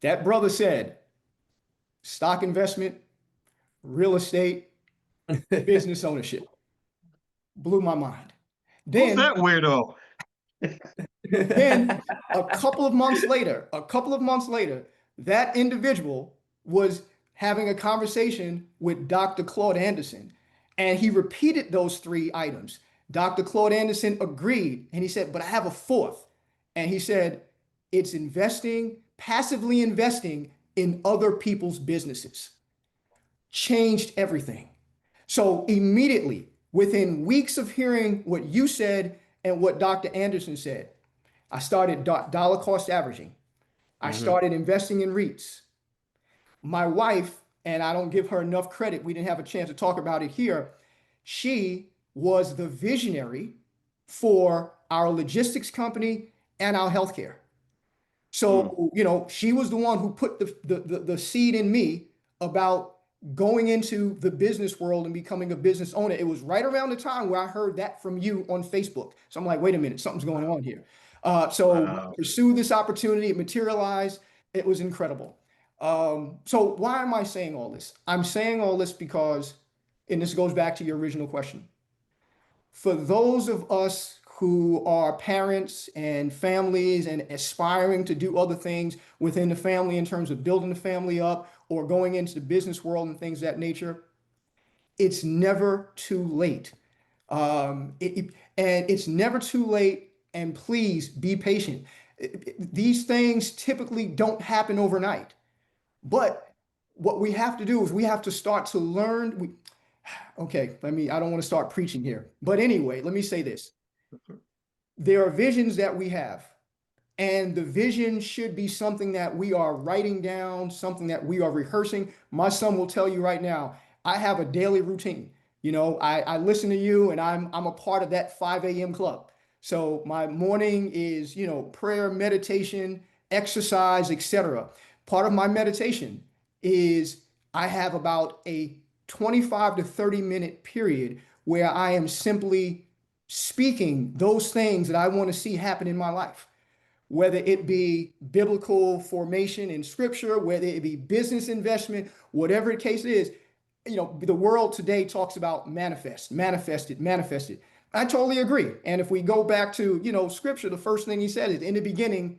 That brother said, stock investment, real estate, business ownership. Blew my mind. Who's Then, that weirdo? then a couple of months later, that individual was having a conversation with Dr. Claude Anderson, and he repeated those three items. Dr. Claude Anderson agreed, and he said, but I have a fourth. And he said, it's investing, passively investing in other people's businesses. Changed everything. So immediately, within weeks of hearing what you said and what Dr. Anderson said, I started dollar cost averaging. I Mm-hmm. started investing in REITs. My wife, and I don't give her enough credit, we didn't have a chance to talk about it here. She was the visionary for our logistics company and our healthcare. Mm. So, she was the one who put the seed in me about going into the business world and becoming a business owner. It was right around the time where I heard that from you on Facebook. So I'm like, wait a minute, something's going on here. So Wow. pursue this opportunity. It materialized. It was incredible. So why am I saying all this? I'm saying all this because, and this goes back to your original question, for those of us who are parents and families and aspiring to do other things within the family in terms of building the family up or going into the business world and things of that nature, it's never too late. And it's never too late. And please be patient. These things typically don't happen overnight. But what we have to do is we have to start to learn. Okay, I don't want to start preaching here. But anyway, let me say this. There are visions that we have, and the vision should be something that we are writing down, something that we are rehearsing. My son will tell you right now, I have a daily routine. I listen to you and I'm a part of that 5 a.m. club. So my morning is, prayer, meditation, exercise, etc. Part of my meditation is I have about a 25 to 30-minute period where I am simply speaking those things that I want to see happen in my life, whether it be biblical formation in scripture, whether it be business investment, whatever the case is. The world today talks about manifested. I totally agree. And if we go back to, scripture, the first thing he said is, in the beginning,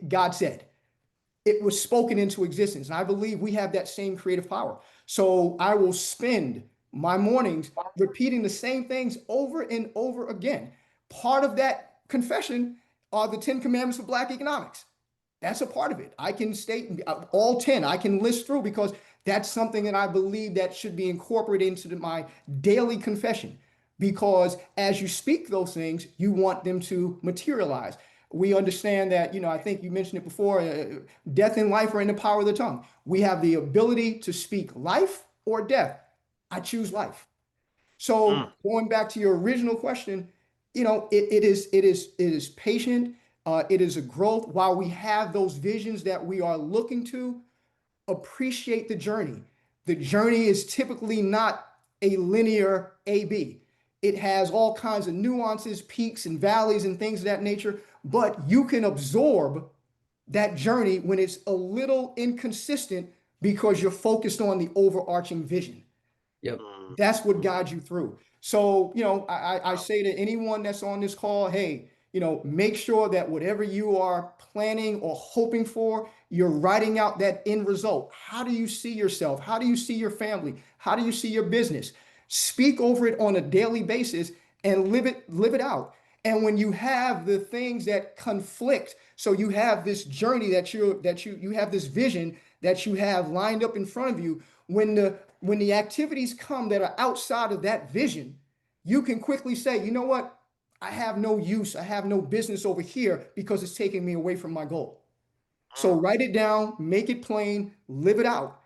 God said. It was spoken into existence. And I believe we have that same creative power. So I will spend my mornings repeating the same things over and over again. Part of that confession are the 10 commandments of Black economics. That's a part of it. I can state all 10. I can list through because that's something that I believe that should be incorporated into my daily confession. Because as you speak those things, you want them to materialize. We understand that, I think you mentioned it before, death and life are in the power of the tongue. We have the ability to speak life or death. I choose life. So Mm. going back to your original question, it is patient. It is a growth. While we have those visions that we are looking to, appreciate the journey. The journey is typically not a linear A-B. It has all kinds of nuances, peaks and valleys and things of that nature, but you can absorb that journey when it's a little inconsistent because you're focused on the overarching vision. Yep. Mm. That's what guides you through. So, I say to anyone that's on this call, hey, make sure that whatever you are planning or hoping for, you're writing out that end result. How do you see yourself? How do you see your family? How do you see your business? Speak over it on a daily basis and live it out. And when you have the things that conflict, so you have this journey that you have this vision that you have lined up in front of you, when the activities come that are outside of that vision, you can quickly say, you know what? I have no use. I have no business over here because it's taking me away from my goal. So Mm. write it down, make it plain, live it out.